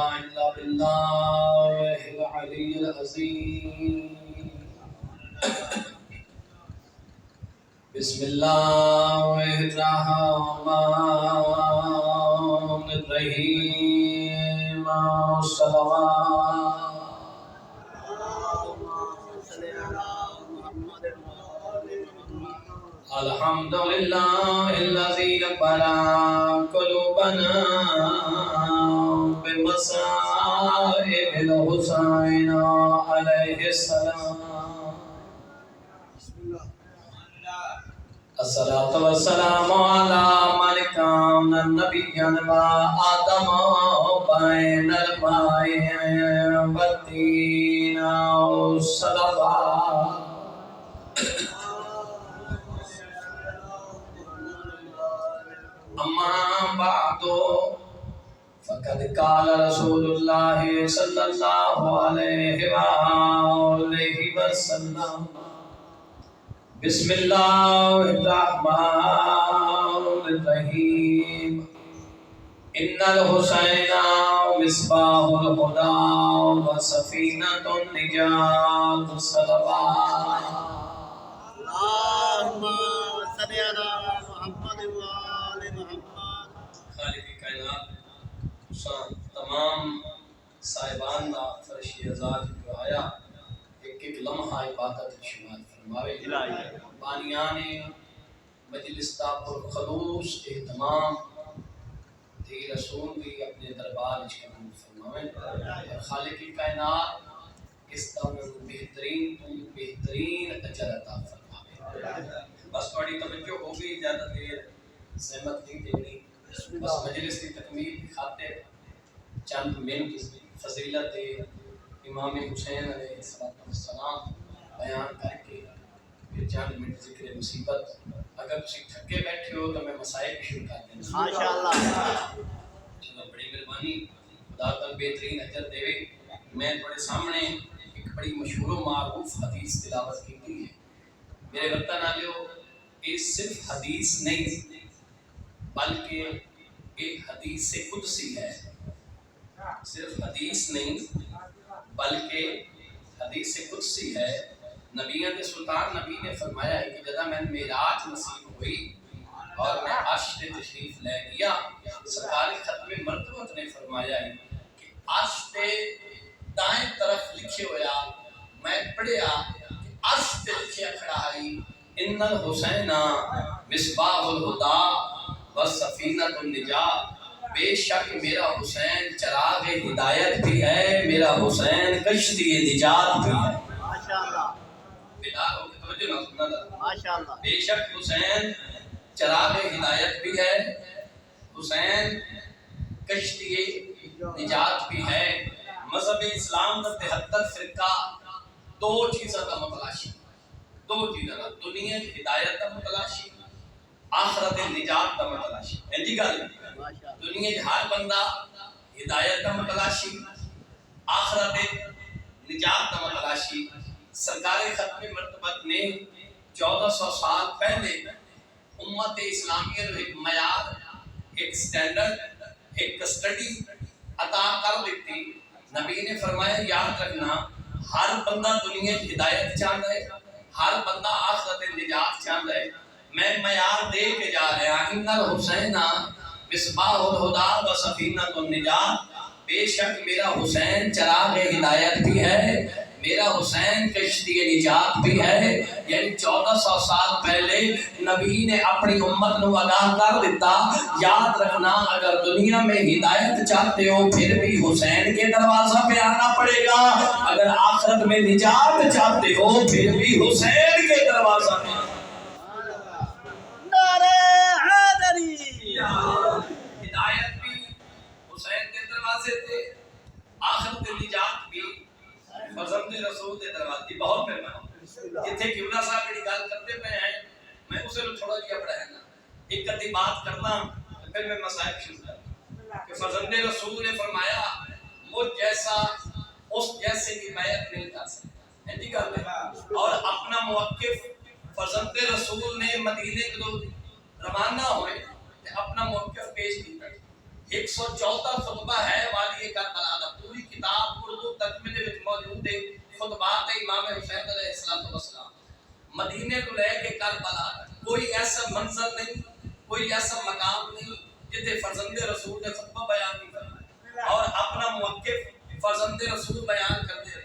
إلا بالله العلي العظيم. بسم الله الرحمن الرحيم. صلوات. الحمد لله الذي بلى قلوبنا بمصائب الحسين عليه السلام. الصلاة والسلام على من كان نبيا وآدم بين الماء والطين والصلوات. أما بعد فقد قال رسول الله صلى الله عليه وآله وسلم: بسم الله الرحمن الرحيم. إن الحسين مصباح الهدى وسفينة النجاة. صلوات. اللهم صل على محمد وآل محمد. خالق کائنات تمام صاحبان دا فرش ازاد جو آیا ایک ایک لمحہ عبادت شمار فرماوے. بانیان مجلس دا پر خلوص اہتمام دی رسول بھی اپنے دربار وچ قبول فرماوے. خالق کائنات اس دا بہترین تو بہترین اجر عطا فرماوے. بس تھوڑی توجہ ہو گئی، زیادہ دیر زحمت نہیں دینی. بس مجلس کی تکمیل کی خاطر چند منٹ فضیلت امام حسین علیہ السلام بیان کر کے پھر چند منٹ ذکر مصیبت. اگر تسی تھکے بیٹھے ہو تو میں مسائل شروع کر دینا. ماشاءاللہ. چلو بڑی مہربانی، خدا تعالی بہترین اجر دے. میں تھوڑے سامنے ایک بڑی مشہور و معروف حدیث تلاوت کی ہے. میرے وطن والو، یہ صرف حدیث نہیں بلکہ ایک حدیث سے قدسی ہے. صرف حدیث نہیں بلکہ حدیث سے قدسی ہے. نبیوں کے سلطان نبی نے فرمایا ہے کہ جب میں معراج نصیب ہوئی اور میں عرش سے تشریف لے گیا، سرکار ختم مرتبہ نے فرمایا ہے کہ عرش سے دائیں طرف لکھے ہویا میں پڑھیا کہ عرش سے لکھے کھڑا ہے: ان الحسین مصباح الہدی وسفینۃ النجات. بے شک میرا حسین چراغ ہدایت بھی ہے، میرا حسین کشتی نجات بھی ہے. ماشاءاللہ. بیدار ہو کے توجہ نہ سننا تھا. ماشاءاللہ. بے شک حسین چراغ ہدایت بھی ہے، حسین کشتی نجات بھی ہے. مذہب اسلام کا 73 فرقہ دو چیزوں کا متلاشی، دو چیزوں کا: دنیا کی ہدایت کا متلاشی، آخرت نجات کا متلاشی. ایسی گل دنیا کے ہر بندہ ہدایت کا متلاشی، آخرت نجات کا متلاشی. سرکار ختم مرتبہ نے 1400 سال پہلے امت اسلامیہ کو ایک معیار، ایک سٹینڈرڈ، ایک سٹڈی عطا کر دیتی. نبی نے فرمایا یاد رکھنا، ہر بندہ دنیا کی ہدایت چاہتا ہے، ہر بندہ آخرت نجات چاہتا ہے. میں معیار دے کے جا رہا ہوں: ان الحسین مصباح الہدی وسفینۃ النجات. بے شک میرا حسین چراغ ہدایت بھی ہے، میرا حسین کشتی نجات بھی ہے. یعنی 1400 سال پہلے نبی نے اپنی امت کو آگاہ کر دیتا: یاد رکھنا، اگر دنیا میں ہدایت چاہتے ہو پھر بھی حسین کے دروازہ پہ آنا پڑے گا، اگر آخرت میں نجات چاہتے ہو پھر بھی حسین کے دروازہ پہ. ہدایت بھی حسین کے دروازے تھے، آخرت نجات بھی فرزند رسول کے دروازے. بہت مہربانی. جتنے قبلہ صاحب کی گل کرتے پہ ہیں میں اسے تھوڑا جہا پڑھایا نا، ایک ادھی بات کرنا پھر میں مسائل شروع کرتا کہ فرزند رسول نے فرمایا مجھ جیسا اس جیسے کی بیعت نہیں کر سکتا. اور اپنا موقف فرزند رسول نے مدینے کو روانہ ہوئے اپنا موقف پیش کیا. 114 خطبہ ہے والی کربلا دا، پوری کتاب اردو ترجمے دے وچ موجود ہے، خطبات امام حسین علیہ السلام مدینے کو لے کے کربلا تک۔ کوئی ایسا منظر نہیں، کوئی ایسا مقام نہیں جتے فرزند رسول نے خطبہ بیان نہیں کرنا اور اپنا موقف فرزند رسول بیان کر دے۔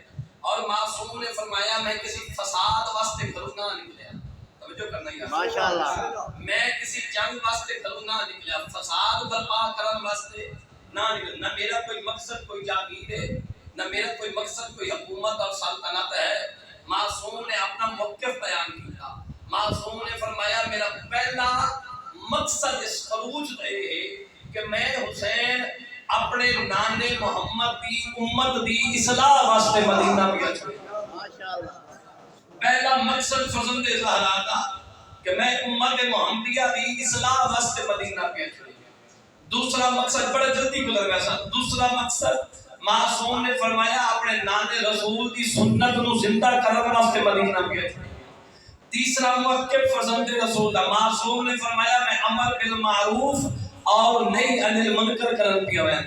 اور معصوم نے فرمایا میں کسی فساد واسطے گھروں نہ نکلیا، توجہ کرنا ہے ماشاءاللہ، میں کسی جنگ واسطے گھروں نہ نکلیا، فساد برپا کرنے واسطے نہ نکلیا، نہ میرا کوئی مقصد کوئی جاگیر ہے، نہ میرا کوئی مقصد کوئی حکومت اور سلطنت ہے۔ معصوم نے اپنا موقف بیان کیا، معصوم نے فرمایا میرا پہلا مقصد اس خروج ہے کہ میں حسین اپنے نانے محمد دی امت دی اصلاح واسطے مدینہ گیا چھوڑا۔ ماشاءاللہ، پہلا مقصد فرزند زہرا دا کہ میں امت محمدیہ دی اصلاح واسطے مدینہ گیا چھوڑا۔ دوسرا مقصد بڑا جلدی گزر گیا سا، دوسرا مقصد معصوم نے فرمایا اپنے نانے رسول دی سنت نو زندہ کرنے واسطے مدینہ گیا چھوڑا۔ تیسرا موقف فرزند رسول دا، معصوم نے فرمایا میں امر بالمعروف اور نہی عن المنکر کرن پیا ہویا۔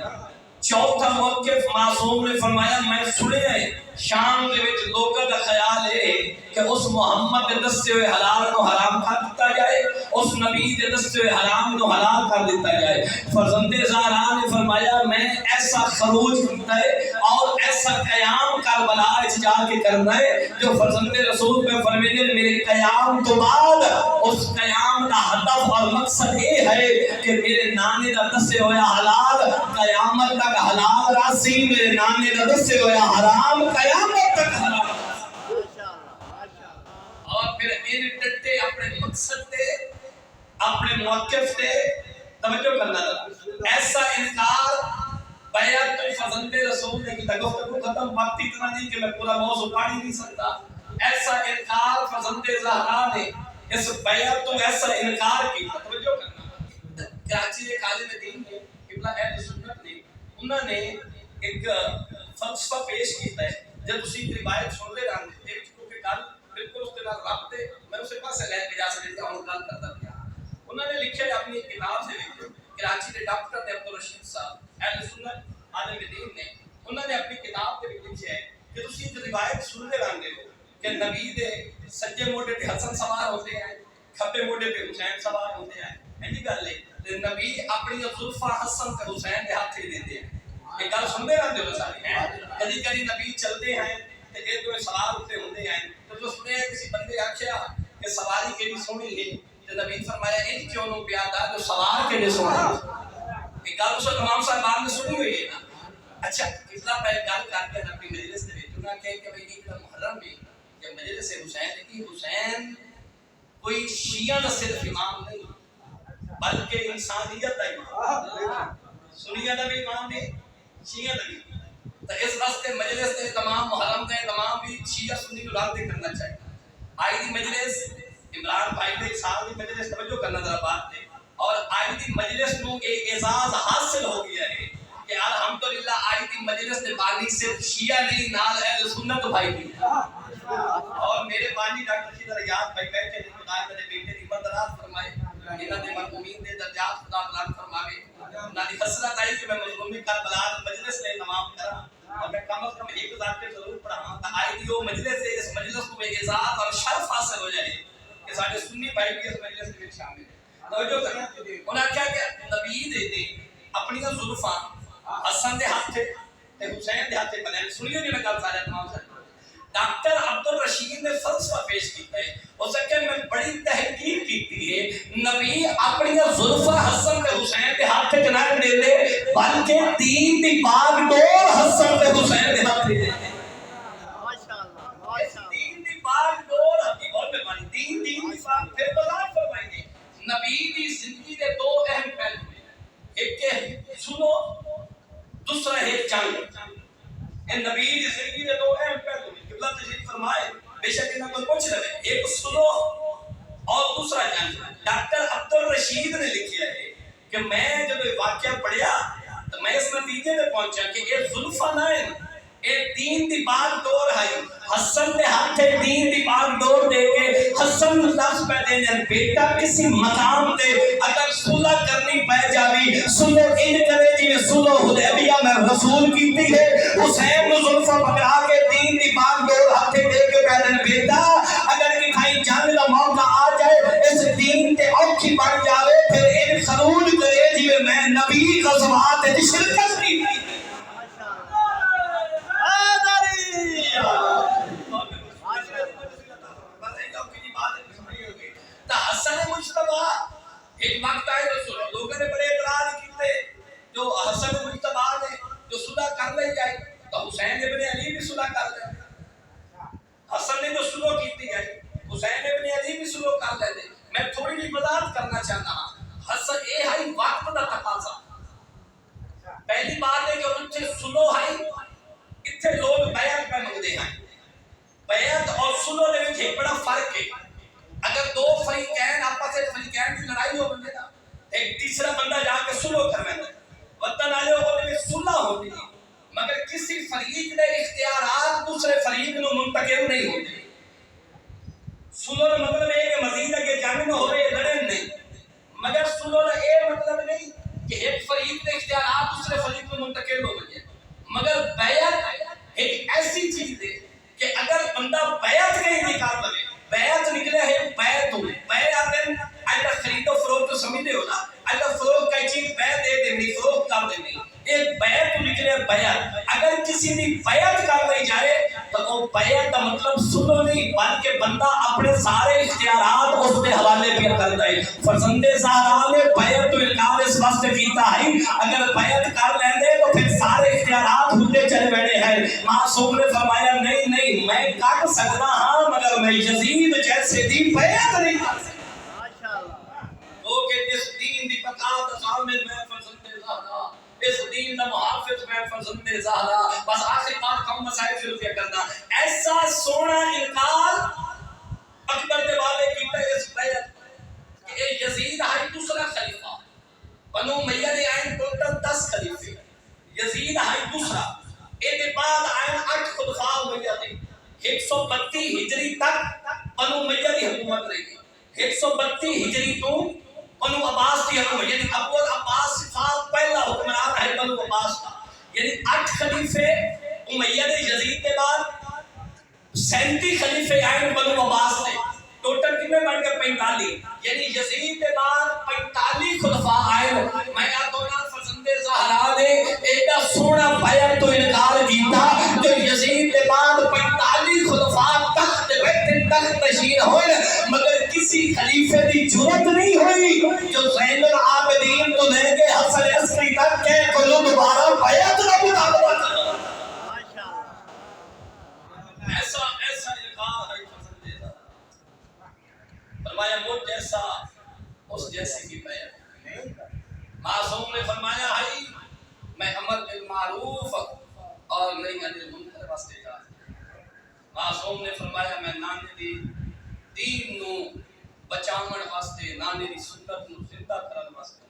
چوتھا موقف معصوم نے فرمایا میں سنیا ہے شام دے وچ لوگاں دا خیال ہے کہ اس محمد دے دسے ہوئے حلال نو حرام کر دتا جائے، اس نبی دے دسے ہوئے حرام نو حلال کر دتا جائے۔ فرزند زہرا نے فرمایا میں ایسا خروج کرتا ہے اور ایسا قیام کربلا وچ جا کے کرنا ہے جو فرزند رسول پہ فرمینے میرے قیام تو بعد اس قیام دا ہدف اور مقصد یہ ہے کہ میرے نانے دا دسے ہویا حلال قیامت تک حلال راسی، میرے نانے دا دسے ہویا حرام قیامت تک حرام۔ اور پھر ان ڈٹے اپنے مقصد تے اپنے موقف تے توجہ کرنا تھا۔ ایسا انکار بیعت فرزند رسول نے کیا، گفتگو ختم، وقت اتنا نہیں کہ میں پورا موضوع پڑھ ہی نہیں سکتا۔ ایسا انکار فرزند زہرا نے اس بیعت تو ایسا انکار کیا، توجہ کرنا۔ کراچی کے عالم دین نے قبلہ اہل سنت نے انہوں نے ایک فلسفہ پیش کیتا ہے، جب اسی روایت سن رہے رہے ہیں کیونکہ گل بالکل اس کے نال رابط ہے، میں اسے پاسے لے کے جا سکتا ہوں گل کرتا پیا۔ انہوں نے لکھا ہے اپنی کتاب سے، کراچی کے ڈاکٹر نے عبدالرشید صاحب اہل سنت عالم دین نے انہوں نے اپنی کتاب کے لکھا ہے کہ تسی ایک روایت سن رہے رہے ہو کہ نبی دے سجے موڈے پہ حسن سوار ہوتے ہیں، کھبے موڈے پہ حسین سوار ہوتے ہیں، ایسی گل ہے نبی اپنی زلفاں حسن تے حسین دے ہاتھ ہی دیتے ہیں۔ یہ گل سنتے رہتے ہو سارے ہیں، کبھی کبھی نبی چلتے ہیں تے ایک دو سوار ہوتے ہوندے ہیں، تو سنے کسی بندے آکھیا کہ سواری کیڑی سونی ہے، تے نبی فرمایا ان کیوں نو پیادا جو سوار کیڑے سونے۔ یہ گل اس امام صاحب نے سنی ہوئی ہے نا۔ اچھا اتنا پہ گل کر کے اپنی مجلس دے وچ انہاں کہے کہ بھئی یہ محرم ہے کہ مجلس حسین کی حسین کوئی شیعہ دا صرف امام نہیں بلکہ انسانیت دا امام، سنیہ دا بھی امام ہے، شیعہ دا بھی۔ تو اس واسطے مجلس دے تمام محرم دے تمام بھی شیعہ سنی کو رابطے کرنا چاہیے۔ آئی دی مجلس عمران بھائی دے سال دی مجلس توجہ کرنا ذرا بات دے، اور آئی دی مجلس نو ایک اعزاز حاصل ہو گیا ہے کہ الحمدللہ آئی دی مجلس دے بانی صرف شیعہ نہیں نال اہل سنت بھائی بھی ہے۔ اور میرے بانی ڈاکٹر شیدہ ریاض بھائی بیٹھے نے، خدا میرے بیٹے دی عمر دراز فرمائے، انہاں دے مرحومین دے درجات خدا بلند فرماوے۔ انہاں دی حسرت آئی کہ میں مظلومی کربلا مجلس نے تمام کرا اور میں کم از کم ایک ذات ضرور پڑھاواں تا آئی دی وہ مجلس ہے، اس مجلس کو اعزاز اور شرف حاصل ہو جائے کہ سارے سنی بھائی بھی اس مجلس میں شامل ہیں۔ توجہ کرنا، انہاں کیا کہ نبی دے اپنی زلفاں حسن دے ہاتھ تے حسین دے ہاتھ تے بنے، سنیو جی میں گل سارے تمام سارے۔ ڈاکٹر عبدالرشید نے فلسفہ پیش کیتا ہے، اس کہ میں بڑی تحقیق کیتی ہے، نبی اپنی زلفاں حسن تے حسین دے ہاتھ تے نہ دے دے بلکہ دین دی باغ ڈور حسن تے حسین دے ہاتھ تے دے دے۔ ماشاءاللہ، ماشاءاللہ، دین دی باغ ڈور حقیقت بہت مہربانی، دین دی باغ پھر بلاد فرمائیں گے۔ نبی دی زندگی دے دو اہم پہلو ہیں، ایک ہے سنو، دوسرا ہے جنگ۔ نبی دی زندگی دے دو اہم پہلو ہیں، قبلہ تشریف فرمائے، بے شک انہاں کو پوچھ رہے ہیں، ایک سنو اور دوسرا جنگ۔ ڈاکٹر عبدالرشید نے لکھیا ہے کہ میں جب واقعہ پڑھیا تو میں اس نتیجے میں پہنچا کہ یہ زلفاں نہ ہیں، یہ دین دی باغ ڈور ہے۔ حسن دے ہاتھ دین دی باغ ڈور دے کے حسن لفظ پہ دے بیٹا کسی مقام تے اگر صلح کرنی پہ جاوی سنو ان کرے صلح حدیبیہ میں رسول کیتی ہے حسین نو زلفاں پکڑا کے دین دی باغ ڈور ہتھے دے کے پہلے بیٹا اگر کہیں جنگ دا موقع آ جائے اس دین تے اوکھی بن جاوے پھر ان خرول کرے جی میں نبی غزوات تے شرکت کی ایک وقت آئے لوگوں نے بڑے اعتراض کیتے جو حسن مجتبی نے جو صلح کر لے جائے تو حسین ابن علی بھی صلح کر لے حسن نے جو صلح کیتی ہے حسین ابن علی بھی صلح کر لے میں تھوڑی جی وضاحت کرنا چاہتا ہوں حسن اے ہے وقت دا تقاضا پہلی بات ہے کہ ان سے صلح ہے اتنے لوگ بیعت پہ منگتے ہیں بیعت اور صلح دے وچ ایک بڑا فرق ہے اگر دو فریقین آپس میں فریقین کی لڑائی ہو بندے نا ایک تیسرا بندہ جا کے صلح کر لیتا ہے وطن والے ہونے میں صلح ہوتی ہے مگر کسی فریق نے اختیارات دوسرے فریق نو منتقل نہیں ہوتے صلح کا مطلب ہے کہ مزید اگے جنگ نہ ہوئے لڑیں نہیں مگر صلح کا یہ مطلب نہیں کہ ایک فریق نے اختیارات دوسرے فریق میں منتقل ہو گئے مگر بیعت ایک ایسی چیز ہے کہ اگر بندہ بیعت کہیں نکال لے بیعت نکلے ہے بیعت ہو بیعت اللہ خرید و فروخت تو سمجھتے ہو نا اللہ فروخت کا چیز بیعت دے دینی فروخت کر دینی ایک بیعت تو نکلے بیعت اگر کسی نے بیعت کر لی جائے تو وہ بیعت کا مطلب صلح نہیں بلکہ بندہ اپنے سارے اختیارات اس کے حوالے پہ کر دے فرزند زہرا نے بیعت تو انکار اس واسطے کیتا ہے اگر بیعت کر لیندے تو پھر سارے اختیارات ہوتے چلے بیٹھے ہیں معصوم نے فرمایا نہیں نہیں میں کٹ سکتا ہاں مگر میں یزید جیسے دی بیعت نہیں کر سکتا ماشاءاللہ وہ کہ جس دین دی بقا دا ضامن میں فرزند زہرا اس دین دا محافظ میں فرزند زہرا بس آخری بات کم مسائل شروع کیا کرنا ایسا سونا انکار اکبر کے والے کیتا اس بیعت کہ اے یزید ہے دوسرا خلیفہ بنو امیہ نے آئین ٹوٹل 10 خلیفے یزید ہے دوسرا ایک بعد آئین 8 خلفاء امیہ نے 132 ہجری تک بنو امیہ کی حکومت رہی 132 ہجری تو بنو عباس کی حکومت یعنی اول عباس صفات پہلا حکمران ہے بنو عباس کا یعنی 8 خلیفے امیہ نے یزید کے بعد 37 خلیفے آئین بنو عباس نے ٹوٹل کتنے بن گئے 45 یعنی یزید کے بعد 45 خلفاء آئے میں دونا فرزند زہرا نے ایڈا سونا بیعت تو انکار کیتا جو یزید کے بعد 45 خلفاء تخت بیٹھے تخت نشین ہوئے مگر کسی خلیفے کی جرات نہیں ہوئی جو زین العابدین تو لے کے حسن عسکری تک کے کلو دوبارہ بیعت کا مطالبہ کرو ایسا ایسا انکار ہے فرزند زہرا فرمایا مجھ جیسا اس جیسی کی بیعت معصوم نے فرمایا ہے میں امر بالمعروف اور نہیں عن المنکر واسطے جا معصوم نے فرمایا میں نانے دی دین نو بچاون واسطے نانے دی سنت نو زندہ کرن واسطے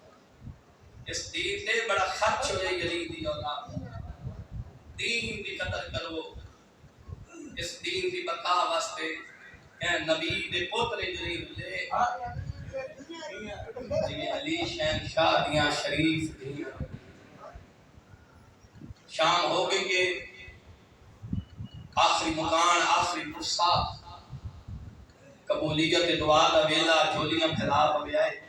اس دین تے بڑا خرچ ہوئے یزید دی اولاد دین دی قدر کرو اس دین دی بقا واسطے کہ نبی دے پوترے جلیل لے علی شہنشاہ دیاں شریف دیاں شام ہو گئی کہ آخری مکان آخری پرسا قبولیت دعا دا ویلا جھولیاں پھیلا پوے آئے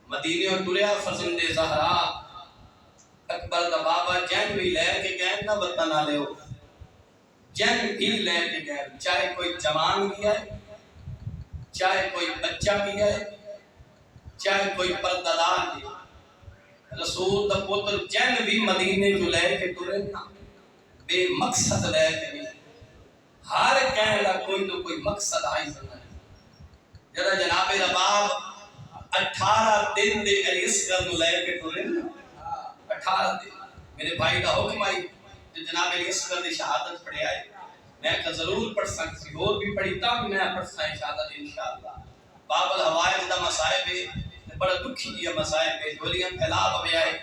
مدینے اور ٹریا فرزند زہرا اکبر دا بابا جن بھی لے کے گئے نہ وطن والے ہو جن بھی لے کے گئے چاہے کوئی جوان گیا ہے چاہے کوئی بچہ گیا ہے چاہے کوئی پردادار گیا رسول دا پتر جن بھی مدینے جو لے کے ٹرے نا بے مقصد لے کے نہیں ہر کہنے لگا کوئی نہ کوئی مقصد آئی سکتا ہے جرا جناب رباب 18 دن دے علی اصغر نو لے کے ٹرے نا 18 دن میرے بھائی دا حکم آئی جو جناب علی اصغر دی شہادت پڑھے آئے میں کہ ضرور پڑھ سکتی اور بھی پڑھیتا ہوں میں پڑھ سکتی شہادت انشاءاللہ باب الحوائج دا مسائب ہے بڑا دکھی دیا مسائب ہے جولیاں پھیلا پوے آئے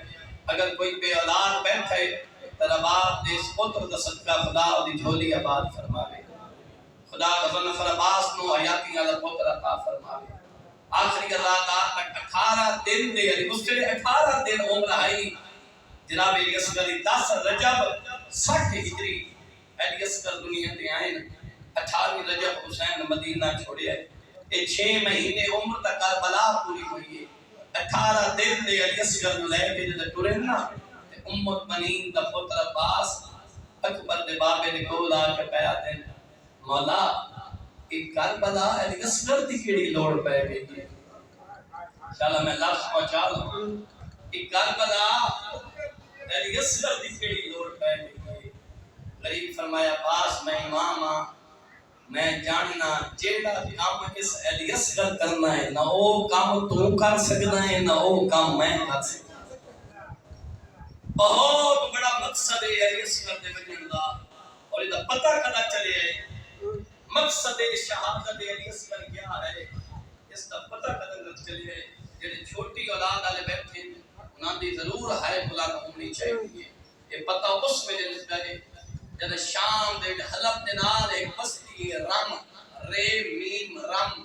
اگر کوئی بے اولاد بیٹھے تیرا باپ دے اس پتر دا صدقہ خدا دی جھولی آباد فرماوے خدا غزل نفر عباس نو حیاتی والا پتر عطا فرماوے آخری رات تک 18 دن دے یعنی مسجد 18 دن عمر ہے جناب علی اصغر 10 رجب 60 ہجری علی اصغر دنیا تے آئے 18 رجب حسین مدینہ چھوڑیا ہے. یہ 6 مہینے عمر تک کربلا پوری ہوئی ہے. 18 دن دے علی اصغر نو لے کے جدے ٹرے نا تے امت بنین دا پتر عباس اکبر دے بابے دے کول آ کے پیا دین مولا ایک کربلا علی اصغر دی کیڑی لوڑ پے گئی ہے. چلا میں لفظ پہنچا لوں. ایک کربلا علی اصغر دی کیڑی لوڑ پے گئی ہے. غریب فرمایا عباس میں امام ہاں میں جاننا جیڑا بھی کام اس علی اصغر کرنا ہے نہ او کام تو کر سکنا ہے نہ او کام میں کر سکنا. بہت بڑا مقصد ہے علی اصغر دے وجن دا اور یہ پتہ کدا چلے ہے مقصد شہادت علی اصغر کیا ہے اس کا پتہ کدا نہ چلے ہے. جڑے چھوٹی اولاد والے بیٹھے انہاں دی ضرور ہے بلند ہونی چاہیے. یہ پتہ اس وجہ سے ہے جب شام دے حلب دے نال ایک بستی رم رے میم رم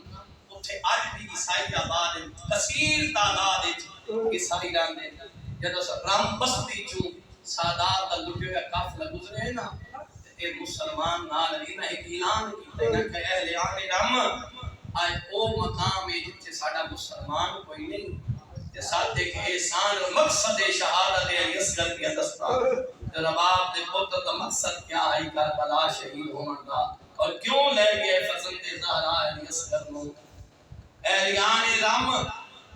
اتھے اج بھی عیسائی آباد کثیر تعداد وچ عیسائی رہندے. جدوں رم بستی چوں سادات دا لٹیا قافلہ گزرے نا تے مسلمان نال انہاں ایک اعلان کیتا کہ اہل آن رم آج او مقام ہے جتھے ساڈا مسلمان کوئی نہیں تے ساتھ ایک احسان مقصد شہادت علی اصغر کی دستار رباب دے پتر کا مقصد کیا ہے کربلا شہید ہونے کا اور کیوں لے گئے فرزند زہرا علی اصغر نو. اہلیان رم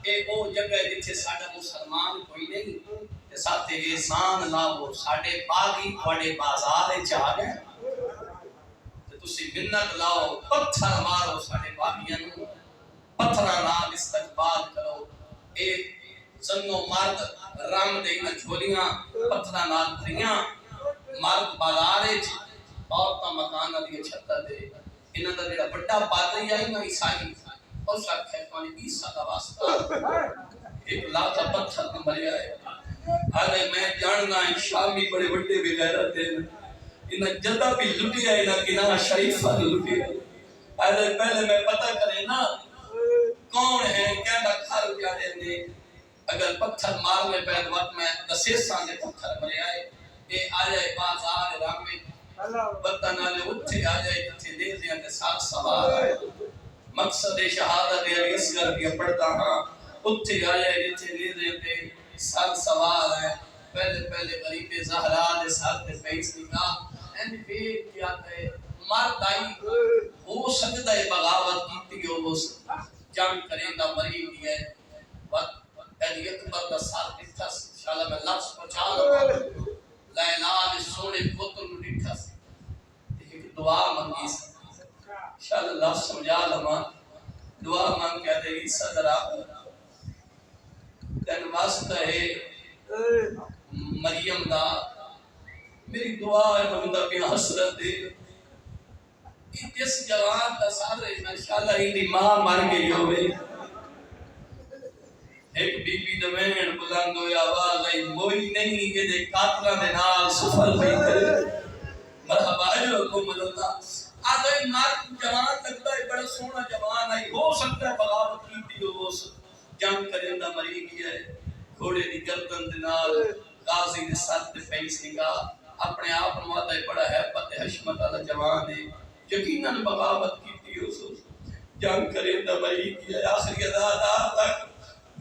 اے او جگہ جتھے ساڈا مسلمان کوئی نہیں تے ساتھ احسان لاؤ ساڈے باغی تواڈے بازار وچ آ گئے تے تسی منت لاؤ پتھر مارو ساڈے باغیاں نو پتھراں نال استقبال کرو. اے سنو مرد رم دے نہ جھولیاں پتھراں نال بھریاں مرد بازار وچ عورتاں مکاناں دی چھتاں تے انہاں دا جڑا بڑا پادری ہے نا عیسائی اس آکھے تو عیسیٰ دا واسطہ ایک لاکھ پتھر تے مریا ہے. ارے میں جاننا ہے شامی بڑے بڑے بے غیرت ہیں انہاں جدا بھی لٹیا ہے نا کنارہ شریفہ لٹیا. ارے پہلے میں پتہ کرے نا کون ہے کیا گھر جانے نے اگر پتھر مارنے پہ وقت میں دسیساں دے پتھر مرے آئے اے آ جائے بازار رام میں بطن والے اٹھے آ جائے جتھے دے دیاں تے ساتھ سوار آئے. مقصد شہادت علی اصغر کی پڑھتا ہاں اٹھے آ جائے جتھے دے دیاں تے ساتھ سوار آئے. پہلے پہلے غریب زہرا دے ساتھ تے پیس نکاح اینڈ پھر کیا ہے مرد آئی ہو سکتا ہے بغاوت کیتی ہو وہ جنگ کریں دا مری بھی ہے وقت علی اکبر دا ساتھ دکھا سی انشاءاللہ میں لفظ پہنچا لوں. لیلا دے سونے پتر نو دکھا سی ایک دعا منگی سی انشاءاللہ لفظ سمجھا لما دعا مانگ کے دے عیسیٰ درا تین واسطہ ہے مریم دا میری دعا ہے بندہ کی حسرت دے جس جوان دا سارے انشاءاللہ ہی ماں مر گئی ہوئے ایک بی بی دمین بلند ہوئی آواز آئی موئی نہیں کہ دے قاتلہ دے نال سفر بھی کرے مرحبا اجرکم اللہ آدھائی مارک جوان لگتا ہے بڑا سونا جوان آئی ہو سکتا ہے بغاوت کیتی ہو وہ جنگ کرندہ مری گیا ہے گھوڑے دی گردن دے نال غازی دے ساتھ دے پیس نگاہ اپنے آپ نواتا ہے بڑا حیبت حشمت والا جوان ہے یقیناً بغاوت کیتی ہو سو جنگ کرندہ مری گیا ہے آخری ادادار تک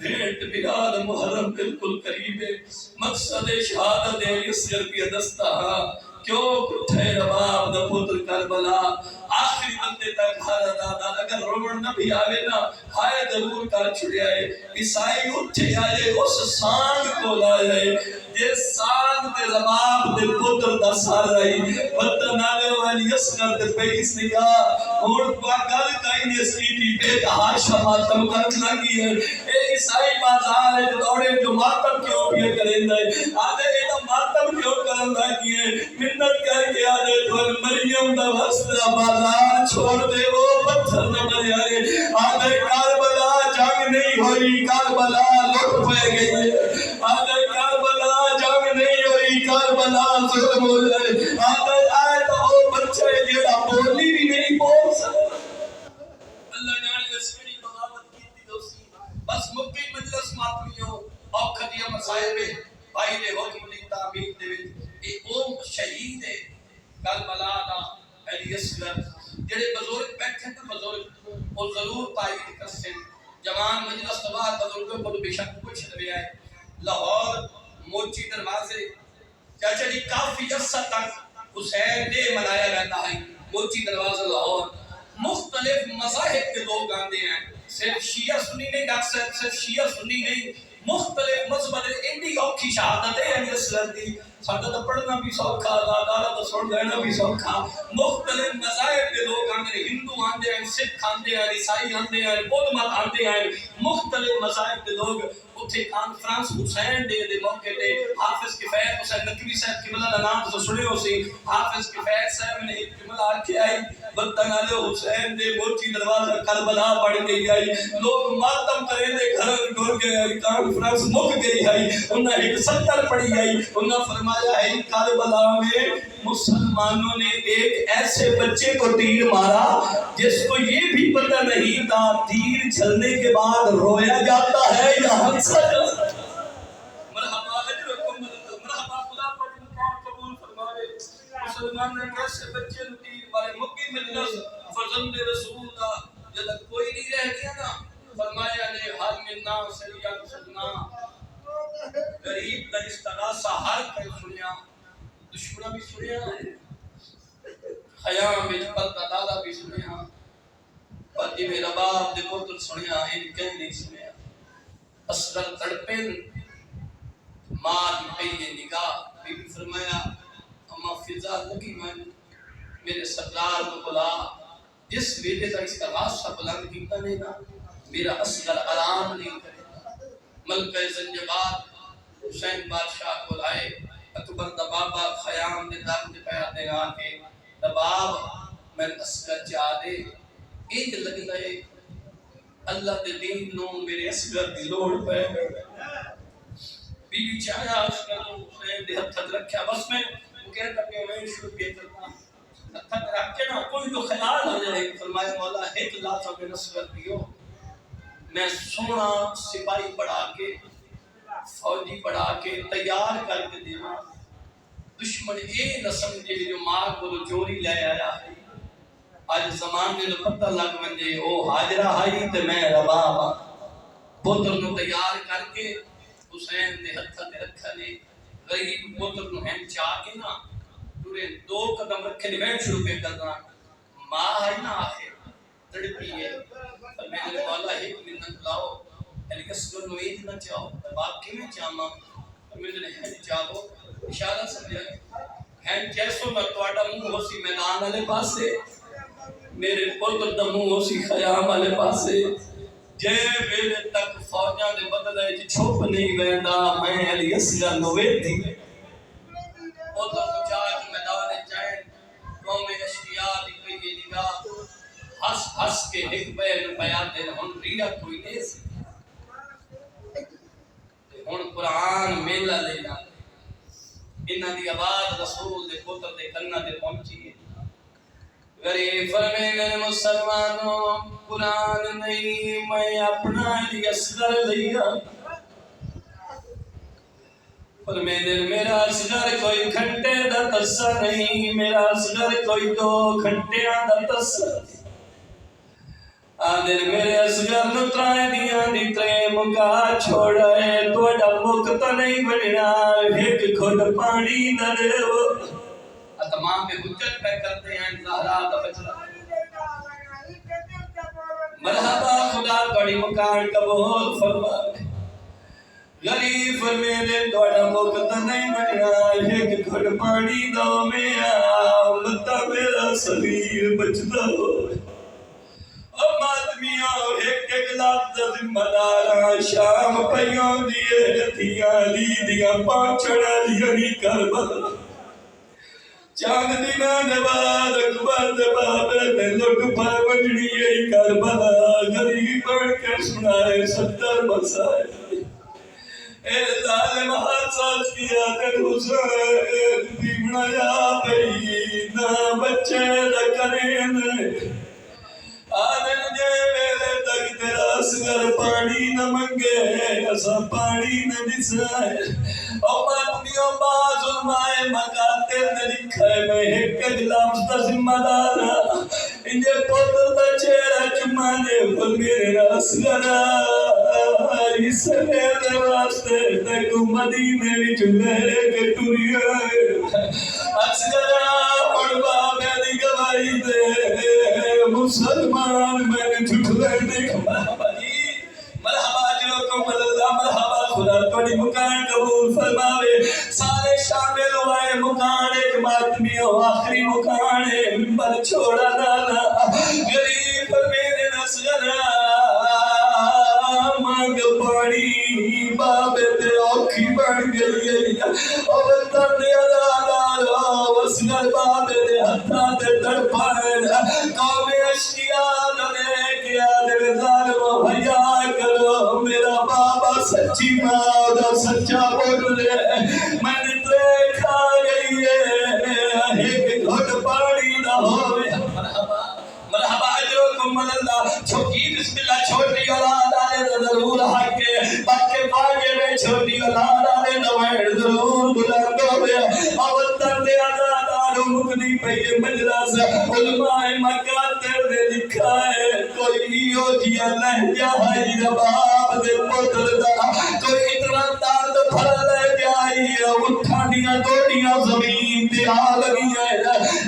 بھیٹ بلاد محرم بالکل قریب ہے مقصد شہادت علی اصغر کی دستہ کیوں کٹھے رباب دا پتر کربلا آخری بندے تک ہر دادا اگر رومن نہ بھی آوے نا ہائے ضرور کر چھڑیا ہے عیسائی اٹھے آئے اس سانگ کو لائے جس سانگ دے رباب دے پتر دا سار رہی وطن آلے والی اصغر دے پیس نگاہ اور گل کئی نے سیٹی پہ کہا شماتم کرن لگی ہے اے عیسائی بازار ہے دوڑے جو ماتم کیوں بھی کریں دے آدھے ایتا ماتم کیوں کرن لگی ہے منت کر کے آدھے تو مریم دا وسط بازار چھوڑ دے وہ پتھر نہ مرے آئے آدھے کاربلا جنگ نہیں ہوئی کاربلا لٹ پہ گئی ہے آدھے کاربلا جنگ نہیں ہوئی کاربلا ظلم ہو جائے آدھے آئے تو وہ بچے جیڑا بولی بھی نہیں بول سکتا اللہ جانے اسکری بغاوت کی تھی دوستی بس مکی مجلس ماتمیوں اور کھدیہ مسائل میں بھائی دے حکم دی تعمیر دے وچ اے او شہید ہے کربلا دا علی اصغر جڑے بزرگ بیٹھے تے بزرگ او ضرور تائید کرسن جوان مجلس تباہ بزرگوں کو بے شک کچھ لے آئے لاہور موچی دروازے چاچا جی کافی عرصہ تک حسین ڈے منایا جاتا ہے موچی دروازہ لاہور مختلف مذاہب کے لوگ آتے ہیں صرف شیعہ سنی نہیں ڈاکٹر صرف شیعہ سنی نہیں مختلف مذہب انڈی اوکھی شہادت ہے علی اصغر دی ساڈا تو پڑھنا بھی سوکھا دادا تو سن لینا بھی سوکھا مختلف مذاہب کے لوگ آتے ہیں ہندو آتے ہیں سکھ آتے ہیں عیسائی آتے ہیں بدھ مت آتے ہیں مختلف مذاہب کے لوگ اتھے کانفرنس حسین ڈے دے موقع تے حافظ کفایت حسین نقوی صاحب قبلہ دا نام تو سنے ہو سی حافظ کفایت صاحب نے ایک جملہ آکھے آئی بطن علی حسین دے موچی دروازہ کربلا پڑھ گئی آئی لوگ ماتم کرے دے گھر ڈور گئے آئی کانفرنس مک گئی آئی انہاں ایک 70 پڑھی آئی انہاں فرمایا ہے کربلا میں مسلمانوں نے ایک ایسے بچے کو تیر مارا جس کو یہ بھی پتہ نہیں تھا تیر چلنے کے بعد رویا جاتا ہے یا ہنسا جاتا ہے مرحبا اجرکم مرحبا خدا پر مقام قبول فرمائے مسلمان نے کیسے بچے کو تیر مارے مکی مجلس فرزند رسول دا جب کوئی نہیں رہ گیا نا فرمایا نے حال منا سریعہ سننا غریب کا استغاثہ ہر کوئی سنیا دشمنہ بھی سنیا خیام بچ پلتا دادا بھی سنیا پتی میرا باپ دے پتر سنیا ان کہیں نہیں سنیا اصغر تڑپن ماں کی پہلے نگاہ بی بی فرمایا اما فضا لگی میں میرے سردار کو بلا جس ویلے کا استغاثہ بلند کیتا نہیں نا میرا اصغر آرام نہیں کرے گا ملکہ زنجباد حسین بادشاہ کو لائے اکبر دبابا خیام نے دار دے پیا دے گا کہ دباب میں اصغر چاہ دے ایک لگ گئے اللہ دے دین نو میرے اصغر دی لوڑ پہ بی بی چاہیا اصغر نو حسین دے ہتھ رکھیا بس میں وہ کہہ رہا کہ میں شروع کے کرنا ہتھ رکھ کے نا کوئی جو خیال ہو جائے فرمایا مولا ایک لاتا میں اصغر دیو میں سونا سپاہی پڑھا کے فوجی پڑھا کے تیار کر کے دینا دشمن اے نہ سمجھے جو ماں کو چوری لے آیا ہے آج زمانے نو پتہ لگ ونجے او حاجرہ آئی تے میں رباب پتر نو تیار کر کے حسین دے ہتھ تے رکھا نے غریب پتر نو ہم چاہ کے نا پورے 2 قدم رکھے نے میں شروع پہ کرنا ماں ہے نا آخر تڑپی ہے میں نے مولا ایک منت لاؤ علی اصغر نو ایک نہ چاہو باپ کی میں چاہما میں نے ہن چاہو اشارہ سمجھا ہن جیسو میں تواڈا منہ ہوسی میدان والے پاسے میرے پتر دا منہ ہوسی خیام والے پاسے جے ویلے تک فوجاں دے بدلے وچ چھپ نہیں ویندا میں علی اصغر نو ویکھی پتر کو چاہ میدان چاہے قوم اشقیاء دی پئی نگاہ ہس ہس کے ایک بیان بیان دے ہن ریا کوئی نہیں سی ہن قرآن میلہ لے جا انہاں دی آواز رسول دے پتر دے کنا تے پہنچی ہے غریب فرمے میرے مسلمانوں قرآن نہیں میں اپنا علی اصغر لیا فرمے دل میرا اصغر کوئی گھنٹے دا تسا نہیں میرا اصغر کوئی 2 گھنٹیاں دا تسا آدھر میرے اصغر نو ترائے دیاں دی ترے مکا چھوڑے توڑا مکتا نہیں بڑھنا ایک گھٹ پانی نہ دے تمام پہ حجت پہ کرتے ہیں زہرا دا بچہ مرحبا خدا بڑی مکان قبول فرما غریب فرمے دے توڑا مکتا نہیں بڑھنا ایک گھٹ پانی دو میں آمتا میرا صغیر بچتا ہو ماتمیوں ایک ایک لفظ ذمہ داراں شام پیوں دیئے دھیاں لی دیاں پانچڑا لیانی کربلا چاند دینا نباد اکبر دبابے تے لٹ پر بجڑی ای کربلا غریب پڑھ کے سنائے 70 مسائل اے ظالم حادثات کیا تے حسین دیمنا یا بئی نہ بچے دا کرین آدم جے میرے تک تیرا اصغر پانی نہ منگے اسا پانی نہ دسائے امتیوں باز علمائے مقاتل نے لکھا ہے میں ایک لفظ دا ذمہ دار انجھے پتر دا چہرہ چمانے پر میرے اصغر اس میرے واسطے تکو مدینے وچ لے کے ٹری اصغر اور بابے دی گواہی دے مسلمان میں نے جھٹلے دیکھ مرحبا جی مرحبا جلوکم اللہ مرحبا خدا توڑی مکان قبول فرماوے سارے شامل ہوئے مکان ایک ماتمیوں آخری مکان ہے ممبر چھوڑا دانا غریب پر میرے نصغر مانگ پانی بابے تے اوکھی بڑھ گئی ہے اور تردے ادادار وصغر بابے دے ہتھا تے تڑپائے قوم اشکیاء نے کیا دے ظالم و حیاء کرو میرا بابا سچی ماں دا سچا بول رہے میں نے دیکھا گئی ہے ایک گھٹ پانی نہ ہوئے مرحبا اجرکم اللہ چھوٹی بسم اللہ چھوٹی اولاد آلے ضرور حق کے باقی باقی میں چھوٹی اولاد آلے نوائر ضرور بلند ہوئے اوتر دے آزادار مکدی پہی مجلس علماء مکاتر نے لکھا ہے کوئی جیا لہجہ ہے رباب دے پتر دا کوئی اتنا دارد پھر لہجہ ہے اٹھانیاں دوڑیاں زمین تے آ لگی ہے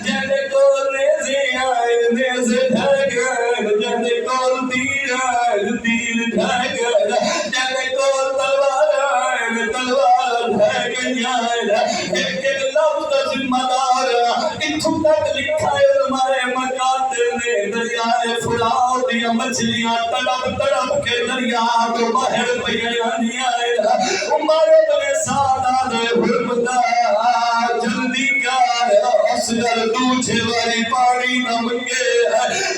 جہنے کو نیزے آئے نیزے ڈھگر جہنے کو تیر آئے تیر ڈھگر جہنے کو تلوار آئے تلوار ڈھگر ایک ایک لفظ ذمہ دار اتھو تک لکھا ہے علماء مکاتر نے دریائے فرات دیا مچھلیاں تڑپ تڑپ کے دریا کو باہر پیانی آئے عمر ابن سعد حرمدہ جلدی کار اصغر دوجھے والی پانی نہ منگے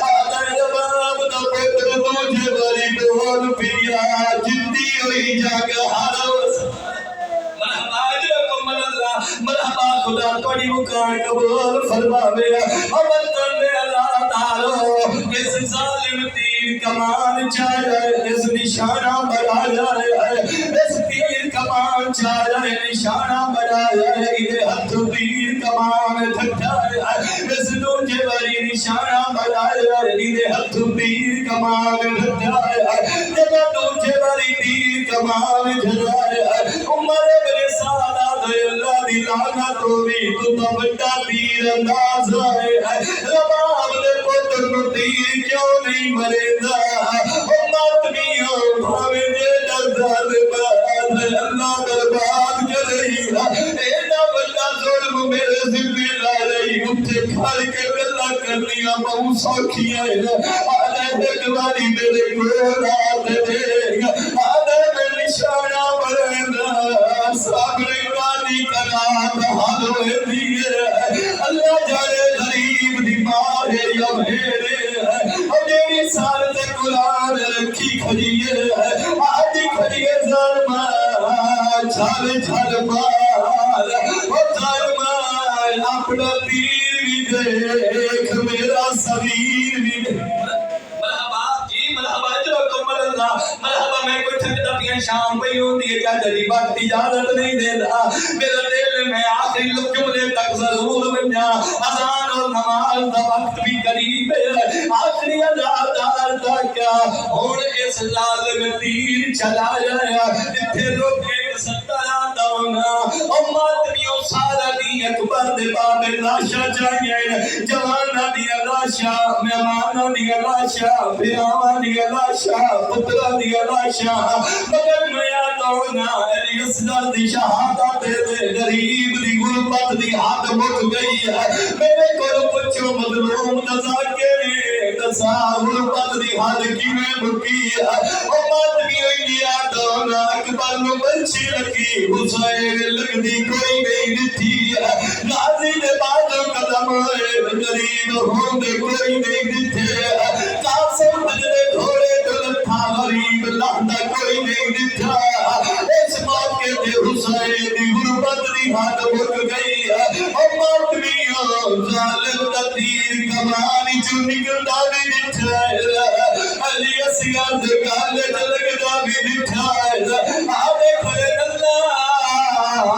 آدھر باب دا پتر دوجھے والی بول پیا جتی ہوئی جاگ حرم مرحبا اجرکم اللہ مرحبا خدا توڑی مکان قبول فرماوے امتن دے اللہ تعالی اس ظالم تیر کمان چاہے اس نشانہ بڑھا جائے اس تیر کمان چاہے نشانہ بڑھا جائے انہیں ہتھ تیر کمان دھٹائے اس دوجہ بری نشانہ بڑھا جائے انہیں ہتھ تیر کمان دھٹائے جب دوجہ بری تیر کمان دھٹائے عمر ابن سعد اللہ دی لعنت ہوئی تو بڑا تیر انداز آئے رباب دے پتر نو تیر کیوں نہیں مرے دا ماتمیوں بھاوے دے درداد بعد اللہ برباد کر رہی اینا بڑا ظلم میرے ذمہ لا رہی اٹھے کھال کے بلا کرنیاں بہو سوکھیاں آدھے دکھواری میرے گھول آدھے دے آدھے میں نشانہ بڑھنا صابر کانی کرات حال ہوئے دیئے اللہ جانے غریب دی مارے یا بھیرے اور جیڑی سارت قرآن رکھی کھڑیے آدھی کھڑیے ظالمان چھال چھال مار اور ظالمان اپنا تیر بھی دیکھ میرا صغیر بھی مرحبا جی مرحبا اجرکم اللہ مرحبا میں کوئی تھکتا پیا شام پہ ہوں دیئے کیا جلی وقت اجازت نہیں دیتا میرا دل میں آخری جملے تک ضرور بنیا اذان اور نماز دا وقت بھی قریب ہے آخری ادادار تک اور اس ظالم تیر چلا جایا جتھے روکے سترہ دونا امتمیوں سارا دی اکبر دے بابے لاشا چاہیے جوانا دی لاشا مہمانا دی لاشا بھیاوا دی لاشا پترا دی لاشا مگر میں دونا علی اصغر دی شہادہ دے دے غریب دی غربت دی حد مک گئی ہے میرے کو پچھو مظلوم نظا کے دسا غربت دی حد کی میں مکی ہے امتمیوں گیا دونا اکبر نو بچی لگی حسین لگدی کوئی نہیں دتی غازی دے بازو قدم ہوئے غریب ہوندے کوئی نہیں دتے قاسم بجرے گھوڑے دلتھا غریب لہدہ کوئی نہیں دتا اس موقع دے حسین دی غربت دی حد مک گئی امتمیوں ظالم دا تیر کمانی چو نکلتا بھی دتا علی اصغر دے گالے لگدا بھی دکھا ہے آدھے کھڑے اللہ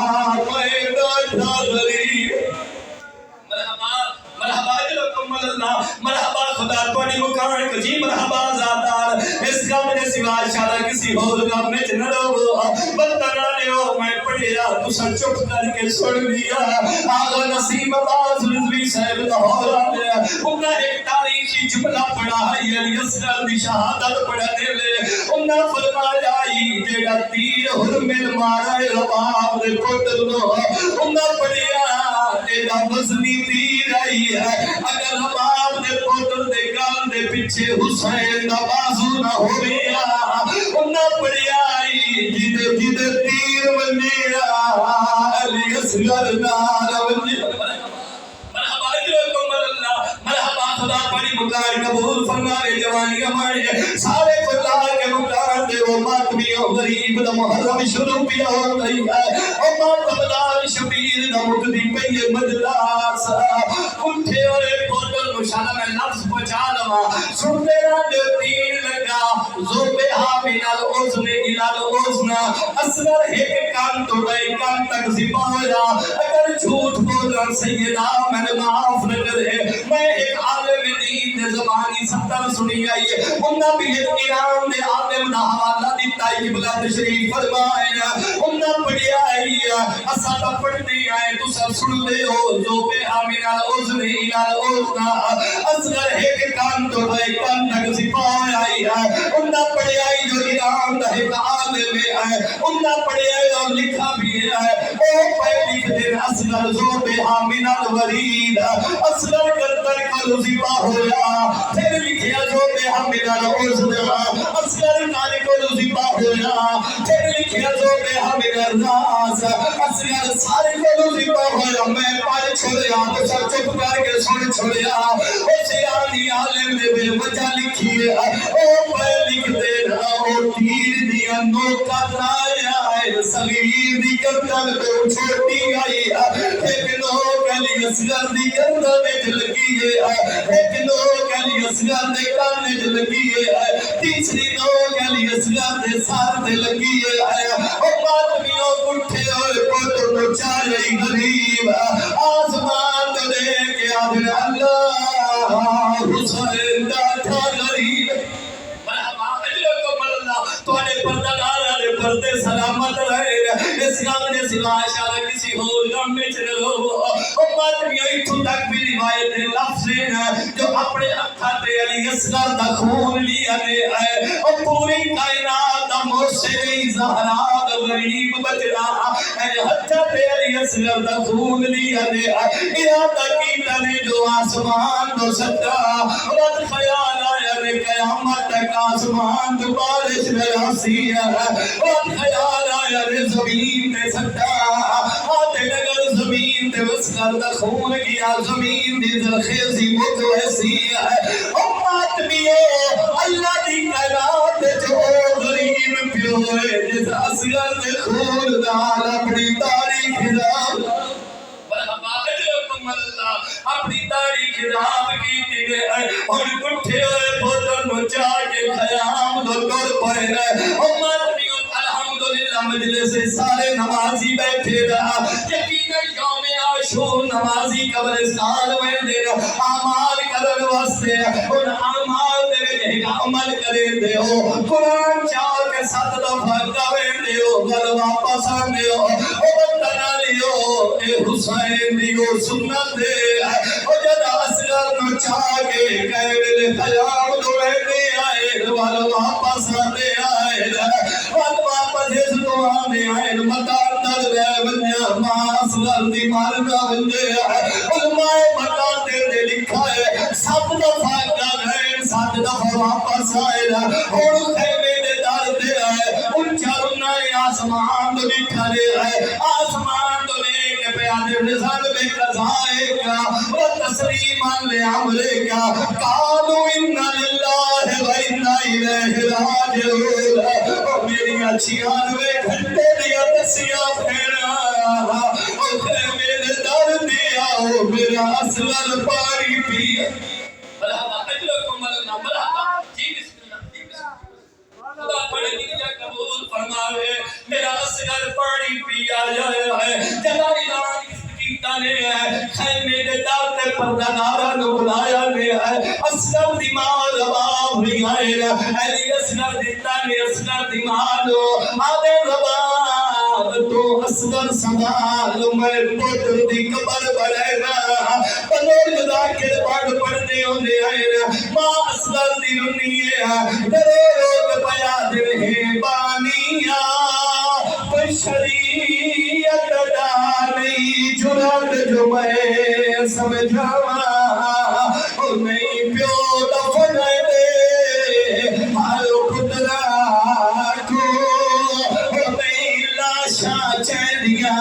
میں ڈاٹھا غریب مرحبا مرحبا جلکم اللہ مرحبا خدا توڑی مکان کو جی مرحبا زادار اس کا میرے سوا شادہ کسی اور کا میں جنرو بندنا لیو میں پڑھیا تو سر چپ کر کے سن لیا آغا نسیم باز رضوی صاحب لاہور آنے انہا ایک تاریخی جملہ پڑھا ہے علی اصغر دی شہادت پڑھنے لے انہا فرمایا جیڑا تیر حرمل مارا رباب دے پتر نو انہا پڑھیا جیڑا وزنی تیر آئی ہے اگر رباب دے پتر دے گال دے پیچھے حسین دا بازو نہ ہو گیا انہا پڑھیا جیدے جیدے تیر بنیا علی اصغر نار بنیا مرحبا جلکم اللہ مرحبا خدا پڑی مکار قبول فرمائے جوانی ہمارے سارے خدا کے مکار دے وہ ماتمیوں غریب دا محرم شروع پیا ہو گئی ہے اور ماتمدار شبیر دا مقدی پہیے مجلاس اٹھے اور ایک پوٹل مشانہ میں لفظ پہنچا لما سنتے رہے تیر لگا زوبے حامل العزم العزم اصغر ایک کان تو رہے کان تک زبا ہویا اگر جھوٹ بولا سیدہ میں نے معاف نہ کرے میں ایک عالم دین دے زمانی ستر سنی آئی انہا بھی ایک ایران دے عالم دا حوالہ دیتا ہے کہ بلا تشریف فرمائے انہا پڑھی آئی اسادہ پڑھنی آئے تو سب سن دے ہو جو بے حامل العزم العزم اصغر ایک کان تو رہے کان تک زبا آئی انہا پڑھی آئی جو ایران دا ایک عالم ہے انہا پڑھی آئی اور لکھا بھی ہے او پہلی دن اصغر جو بے حامل الورید اصغر کردر کا لزیبہ ہویا پھر لکھیا جو بے حامل العزم اصغر کاری کو لزیبہ ہویا پھر لکھیا جو بے حامل الراز اصغر سارے کو لزیبہ ہویا میں پارے چھوڑیا تو سر چپ کر کے سن چھوڑیا او سیانی عالم نے بے وجہ لکھی ہے او پہ لکھ دینا او تیر دیا نوکا ترایا ہے صغیر دی گردن پہ چھوٹی آئی ایک لوگ علی اصغر دی گردن میں لگی ہے ایک لوگ علی اصغر دے کانے لگی ہے تیسری لوگ علی اصغر دے سار دے لگی ہے او ماتمیوں کٹھے ہوئے پوتر کو چاہے غریب آسمان دے کے آدھر اللہ حسین ڈاٹھا غریب مرحبا اجلکم اللہ توڑے پردگارہ دے پردے سلامت رہے اس گام نے سوا اشارہ کسی اور گام میں چلے لو امت میں ایتھو تک بھی روایت لفظ ہیں جو اپنے اکھا تے علی اصغر دا خون لیا دے آئے اور پوری کائنات دا موسیقی زہرا دا غریب بچنا اے ہتھا تے علی اصغر دا خون لیا دے آئے ارادہ کیتا نے جو آسمان دو سٹا رد خیال آیا رے قیامت تک آسمان دو بارش میں رسی ہے رد خیال آیا رے زمین دے سٹا آتے لگر زمین دے وسکر دا خون کیا زمین دی زرخیزی مدو ایسی ہے امت بیو اللہ دی کائنات جو غریب پیوئے جس اصغر دے خون دار اپنی تاریخ دار مرحبا اجلکم اللہ اپنی تاریخ دار کی دیگے اور کٹھے ہوئے پوتر نچا کے خیام دو کر پائے امت بیو الحمدللہ مجلس سارے نمازی بیٹھے رہا یقینا یوم عاشور نمازی قبرستان میں دے اعمال کرن واسطے ان اعمال دے ایک عمل کرے دے ہو قرآن چاہ کے 7 دفعہ گوے دے ہو گل واپس آنے ہو او بندنا لیو اے حسین دیو سنت دے او جدا اصغر نو چاہ کے کہے ویلے خیام دوڑے دے آئے وال واپس آنے آئے وال واپس اس دعا میں آئے مکان در رہ بنیا ماں اصغر دی مارنا بنجے علماء مکان دے لکھا ہے 7 دفعہ گئے 7 دفعہ واپس آئے اور خیمے دے دار دے آئے ان چاروں نے آسمان دو لکھا دے آئے آسمان دو لے کے پیادے رزان بے قضائے کا اور تسلیمان لے عمرے کا قالوا انا للہ و انا الیہ راجعون اور میری اچھی آنوے گھنٹے دیا دسیا پھیرا اور خیمے دے دار دیا میرا اصغر پاری پیا مرحبا اجلکم اللہ مرحبا جی بسم اللہ نبی آیا ہے جدا اعلان کیتا نے ہے خیمے دے در تے پردہ دارا نو بلایا نے ہے اصغر دی ماں رباب ہوئی ہے علی اصغر دیتا نے اصغر دی ماں نو آدھے رباب تو اصغر سنبھال میں پوتر دی قبر بڑھنا پنور ذاکر پڑھ دے ہوندے ہیں ماں اصغر دی ننی ہے درے روگ پیا دے بانیاں پر شریعت ڈالی جرات جو میں سمجھاواں اور نہیں پیو دفن دے ہارو پترا کو اور نہیں لاشاں چہدیاں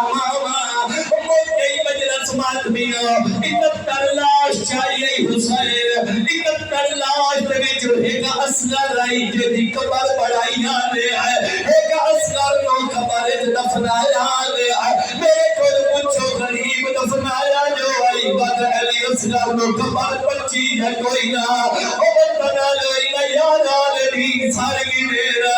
ماما موٹی مجلس ماتمیاں 71 لاش چاہیے حسین 71 لاش دے وچ ایک اصغر آئی جدی قبر بڑھائی آنے ہے ایک اصغر نو قبر دفنایا آنے ہے میرے کول پوچھو غریب دفنایا جو آئی بد علی اصغر نو قبر پچی ہے کوئی نہ او بنا لوئی نہ یاد آلے بھی سارگی میرا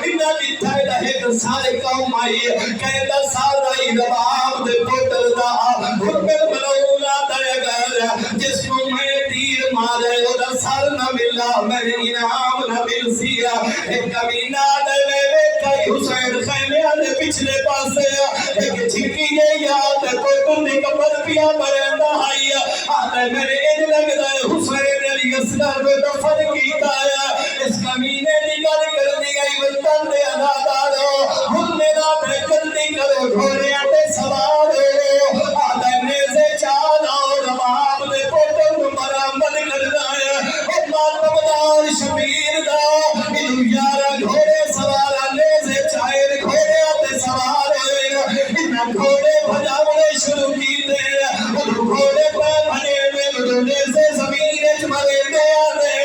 انہا دیتا ہے ایک سارے قوم آئی کہتا سارائی رباب دے پوتر دا حکمر ملونا دے گر جس کو میں تیر مارے اور سر نہ ملا میرے انعام نہ مل سیا ایک کمینہ دے میں کئی حسین خیمے آنے پچھلے پاسے ایک چھکی یہ یاد پوتر دی کمر پیا مرندہ آئی آنے میرے ان لگ دے حسین علی اصغر میں دفن کیتا ہے اس کمینے دی گل کر دی گئی وطن دے ادادارو ہم میرا دے جلدی کرو گھوڑے آتے سوار ہو آدھے نیزے چالا اور رباب دے پوتر مرامل کر رہا ہے ماتمدار شبیر دا انہوں یارہ گھوڑے سوارا نیزے چائر گھوڑے آتے سوار ہوئے انہاں گھوڑے بھجاوڑے شروع کی دے انہوں گھوڑے پہ بھنے میں انہوں نیزے زمین مرے دے آنے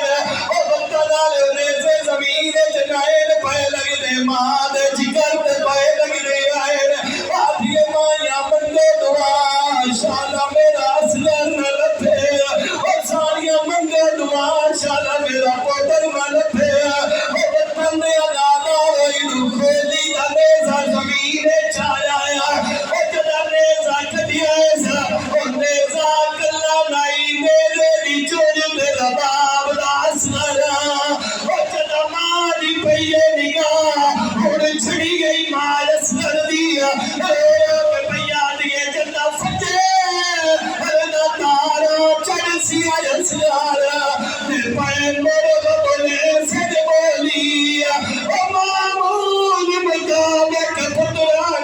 اور بطلال نیزے زمین جنائر پہ لگ دے ماں دے جگر تے پہ لگ دے آئے آدھی ماں یا بندے دعا شالا میرا اصغر نہ لپے اور ساریاں منگے دعا شالا میرا پوتر نہ لپے اور بطن دے علاقہ ہوئی دو کھولی دا نیزہ زمین چایا اور جدا نیزہ کدیا ایسا اور نیزہ کلا نائی میرے دی چوڑ میرا باب دا اصغر اور جدا ماری پہیے نگاہ اور چھڑی گئی ماں اصغر دیا اور پہیا دیئے جدا فجے ارنا تارا چڑ سیا اصغر دل پائن میرے بولے سے بولی او معمول مقابق پتران